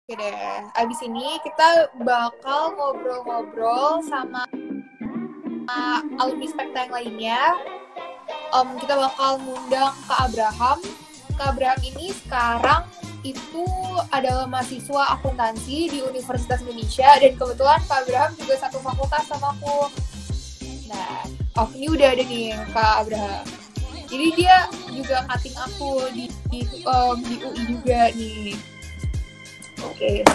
Oke deh, abis ini kita bakal ngobrol-ngobrol sama alumni Spekta yang lainnya. Kita bakal ngundang Kak Abraham. Kak Abraham ini sekarang itu adalah mahasiswa akuntansi di Universitas Indonesia, dan kebetulan Kak Abraham juga satu fakultas sama aku. Nah, ini udah ada nih Kak Abraham. Jadi dia juga cutting aku di UI juga nih. Oke.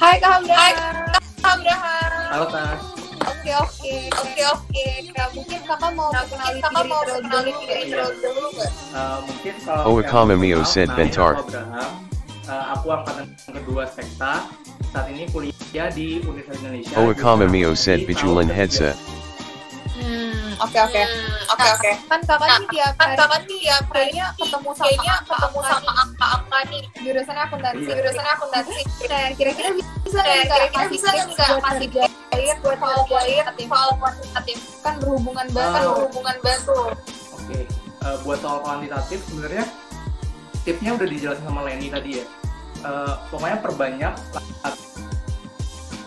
Hai Kak Abraham. Halo Kak. Oke. Nah, mungkin kakak mau kenalin diri dulu nggak? Mungkin kalau Owekama Mio said Bentar. Aku angkatan kedua Spekta. Saat ini kuliah di Universitas Indonesia. Owekama Mio said Bijulan headset. Oke. Kan kakak nih tiap harinya ketemu sama angka nih. Jurusannya akuntansi. Nah, kira-kira bisa nggak kasih buat soal kuantitatif? Kan berhubungan banget. Oke. Buat soal kuantitatif sebenarnya tipsnya udah dijelasin sama Leni tadi ya. Pokoknya perbanyak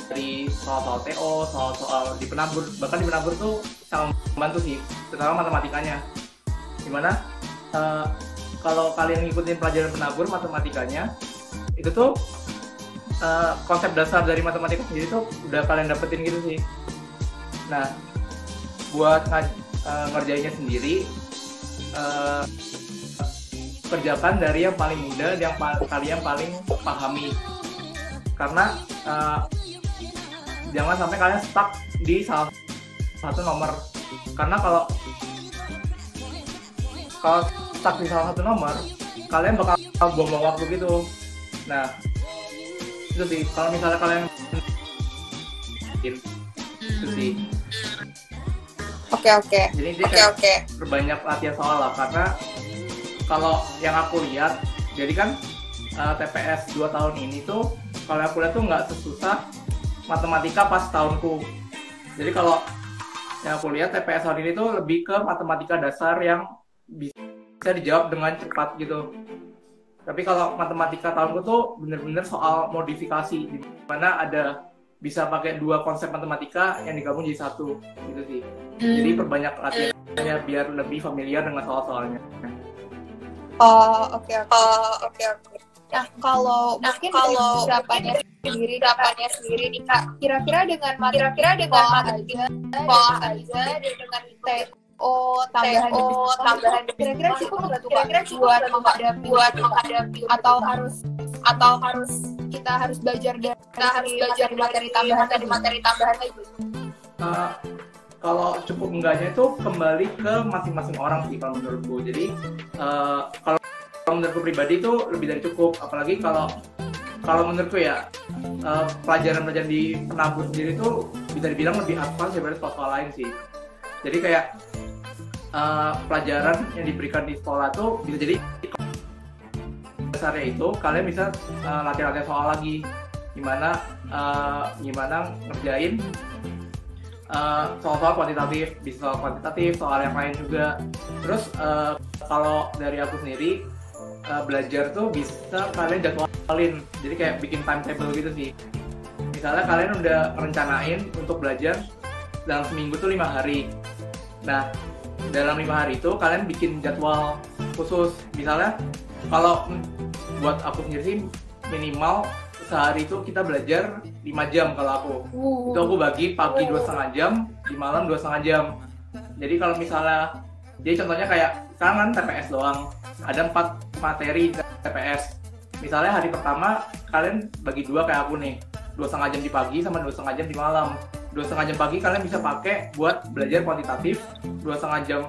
dari soal TO, soal di penabur, bahkan di penabur tuh sangat membantu sih, terutama matematikanya. Dimana kalau kalian ngikutin pelajaran penabur matematikanya, itu tuh konsep dasar dari matematika sendiri tuh udah kalian dapetin gitu sih. Nah, buat ngerjainnya sendiri, kerjakan dari yang paling mudah, yang kalian paling pahami. Karena jangan sampai kalian stuck di salah satu nomor, karena kalau stuck di salah satu nomor kalian bakal buang-buang waktu gitu. Nah, itu sih kalau misalnya kalian itu sih. Oke. Jadi dia kayak perbanyak latihan soal lah, karena kalau yang aku lihat, jadi kan TPS 2 tahun ini tuh kalau aku lihat tuh nggak sesusah matematika pas tahunku. Jadi kalau yang aku lihat TPS tahun ini tuh lebih ke matematika dasar yang bisa dijawab dengan cepat gitu. Tapi kalau matematika tahunku tuh bener-bener soal modifikasi, di mana ada bisa pakai 2 konsep matematika yang digabung jadi satu gitu sih. Jadi perbanyak latihannya biar lebih familiar dengan soal-soalnya. Oke. Nah, kalau harapannya sendiri nih Kak, kira-kira dengan matematika aja dan dengan TO tambahan kira-kira cukup nggak tuh Kak buat menghadapi atau harus kita harus belajar dari materi tambahan lagi? Kalau cukup enggaknya itu kembali ke masing-masing orang sih kalau menurutku. Jadi kalau menurutku pribadi itu lebih dari cukup, apalagi kalau menurutku ya pelajaran di penabur sendiri itu bisa dibilang lebih advance daripada soal lain sih. Jadi kayak pelajaran yang diberikan di sekolah tuh bisa jadi dasarnya itu kalian bisa latihan soal lagi, gimana ngerjain soal kuantitatif, bisa soal kuantitatif, soal yang lain juga. Terus kalau dari aku sendiri belajar tuh bisa kalian jadwalin, jadi kayak bikin timetable gitu sih. Misalnya kalian udah rencanain untuk belajar dalam seminggu tuh 5 hari. Nah, dalam 5 hari itu kalian bikin jadwal khusus. Misalnya kalau buat aku sendiri sih minimal sehari itu kita belajar 5 jam kalau aku. Itu aku bagi pagi 2,5 jam, di malam 2,5 jam. Jadi kalau misalnya, jadi contohnya kayak sekarang kan TPS doang, ada 4 materi TPS. Misalnya hari pertama kalian bagi 2 kayak aku nih, 2,5 jam di pagi sama 2,5 jam di malam. 2,5 jam pagi kalian bisa pakai buat belajar kuantitatif, 2,5 jam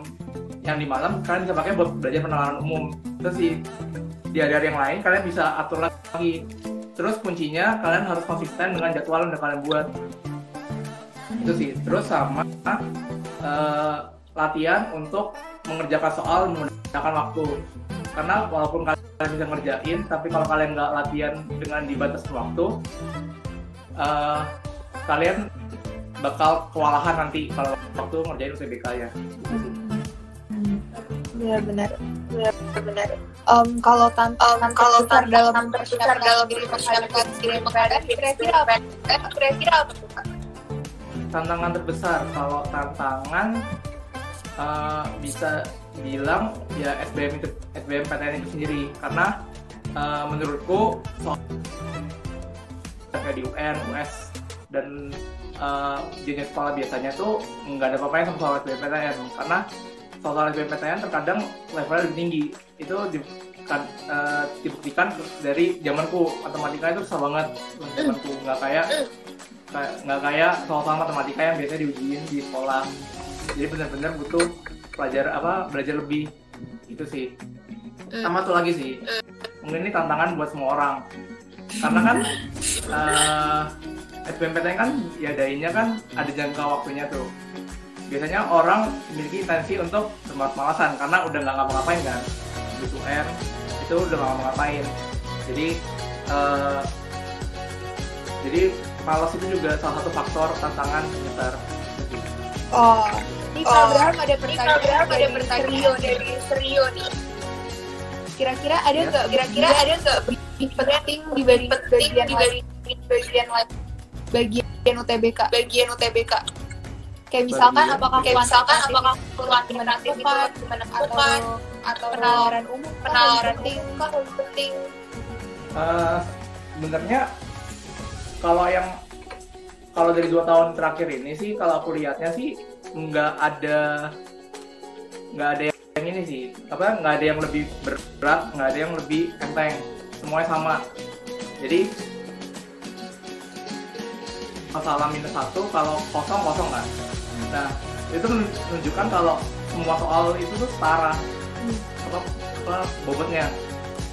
yang di malam kalian bisa pakai buat belajar penalaran umum. Terus sih di hari-hari yang lain kalian bisa atur lagi. Terus kuncinya kalian harus konsisten dengan jadwal yang udah kalian buat. Itu sih. Terus sama latihan untuk mengerjakan soal menggunakan waktu. Karena walaupun kalian bisa ngerjain, tapi kalau kalian nggak latihan dengan dibatasi waktu, kalian bakal kewalahan nanti kalau waktu ngerjain UTBK ya. Benar. Kalau tantangan terbesar dalam diri menghadapi kira-kira apa tuh, Kak? Tantangan terbesar, kalau tantangan bisa bilang ya SBMPTN itu sendiri, karena menurutku kayak di UN, US dan jenis sekolah biasanya tuh nggak ada apa-apanya sama soal SBMPTN, karena soal SBMPTN terkadang levelnya lebih tinggi. Itu dibuktikan dari zamanku, matematika itu susah banget zamanku, nggak kayak soal matematika yang biasanya diujiin di sekolah. Jadi benar-benar butuh belajar lebih, itu sih. Sama tuh lagi sih, mungkin ini tantangan buat semua orang, karena kan SBMPTN kan diadainnya kan ada jangka waktunya tuh. Biasanya orang memiliki intensi untuk bermalas-malasan karena udah nggak ngapa-ngapain kan, di UN itu udah nggak ngapa-ngapain. Jadi malas itu juga salah satu faktor tantangan besar. Ini Kak Abraham ada pertanyaan dari Serio nih. Kira-kira ada nggak penting dibanding bagian UTBK? Kayak misalkan apakah alternatif itu atau penalaran umum penting? Sebenarnya kalau dari 2 tahun terakhir ini sih, kalau aku lihatnya sih nggak ada yang ini sih, nggak ada yang lebih berat, nggak ada yang lebih enteng, semuanya sama. Jadi masalah -1, kalau kosong kan. Nah, itu menunjukkan kalau semua soal itu tuh setara bobotnya.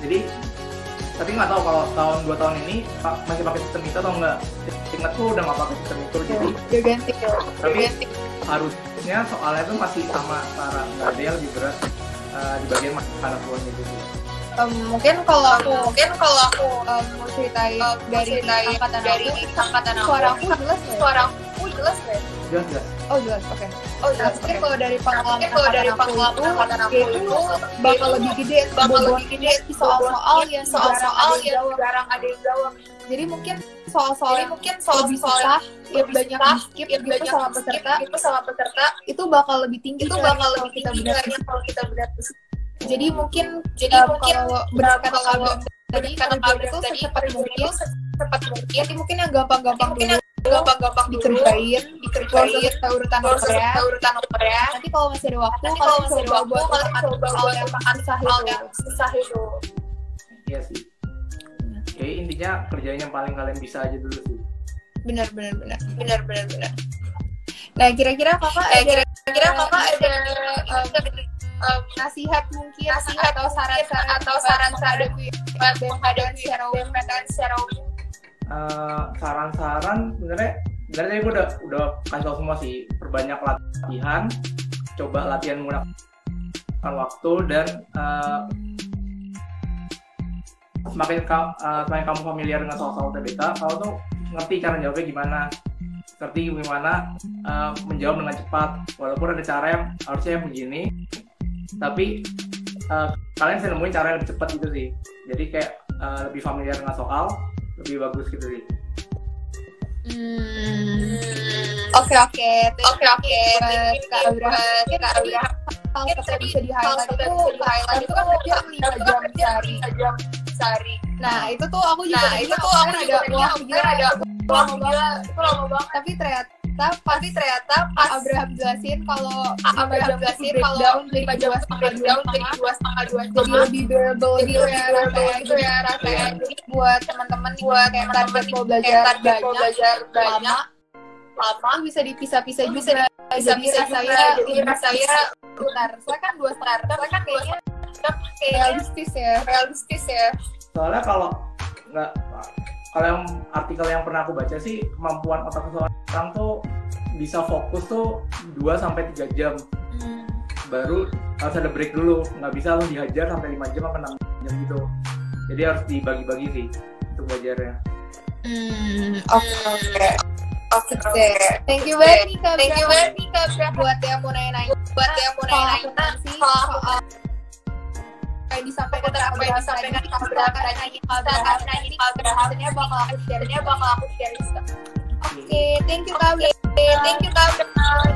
Jadi tapi nggak tahu kalau 2 tahun ini masih pakai sistem itu atau enggak. Ingatku udah nggak pakai sistem itu, jadi udah ganti. Tapi harusnya soalnya itu masih sama setara, nggak ada yang lebih berat di bagian manapun gitu. Mungkin kalau aku mau ceritain dari angkatan aku, suaraku jelas nggak? Jelas. Oh jelas, oke. Mungkin kalau dari pengalaman angkatan aku itu bakal lebih gede soal-soal yang jarang ada yang jawab. Jadi mungkin soal-soal lebih susah, yang banyak di-skip gitu sama peserta, itu bakal lebih tinggi kalau kita benar. Jadi mungkin kalau berdasarkan tadi itu secepat mungkin. Jadi mungkin yang gampang dikerjain urutan nomornya. Nanti kalau masih ada waktu, kalian coba buat yang susah itu. Iya sih. Oke, intinya kerjain yang paling kalian bisa aja dulu sih. Benar. Nah, kira-kira kakak ada nasihat mungkin atau saran menghadapi secara umum. Saran-saran sebenarnya tadi gue udah kasih tau semua sih. Perbanyak latihan, coba latihan menggunakan waktu, dan semakin kamu familiar dengan soal-soal UTBK, kamu tuh ngerti cara jawabnya gimana, menjawab dengan cepat. Walaupun ada cara yang harusnya begini, tapi kalian bisa nemuin cara yang lebih cepat gitu sih. Jadi kayak lebih familiar dengan soal, lebih bagus gitu sih. Oke. Kak Abraham. Kalau kita bisa di-highlight itu kan kerja 5 jam sehari. Nah, itu tuh aku juga ada lama banget. Tapi ternyata pas Abraham jelasin kalau 5 jam jadi 2,5 jadi lebih bearable gitu ya rasanya. Jadi buat teman-teman yang target mau belajar banyak lama bisa dipisah-pisah juga. Jadi saya bentar. Saya kan 2 star. Saya kan kayaknya realistis ya. Soalnya kalau yang artikel yang pernah aku baca sih, kemampuan otak seseorang tuh bisa fokus tuh 2-3 jam. Baru harus ada break dulu, nggak bisa lu dihajar sampai 5 jam atau 6 jam gitu. Jadi harus dibagi-bagi sih untuk belajarnya. Oke. Thank you banget nih Kak Abraham. Buat yang mau nanya-nanya soal yang disampaikan Kak Abraham nanya Kak Abraham bakal aku share juga. Oke, thank you Kak Abraham.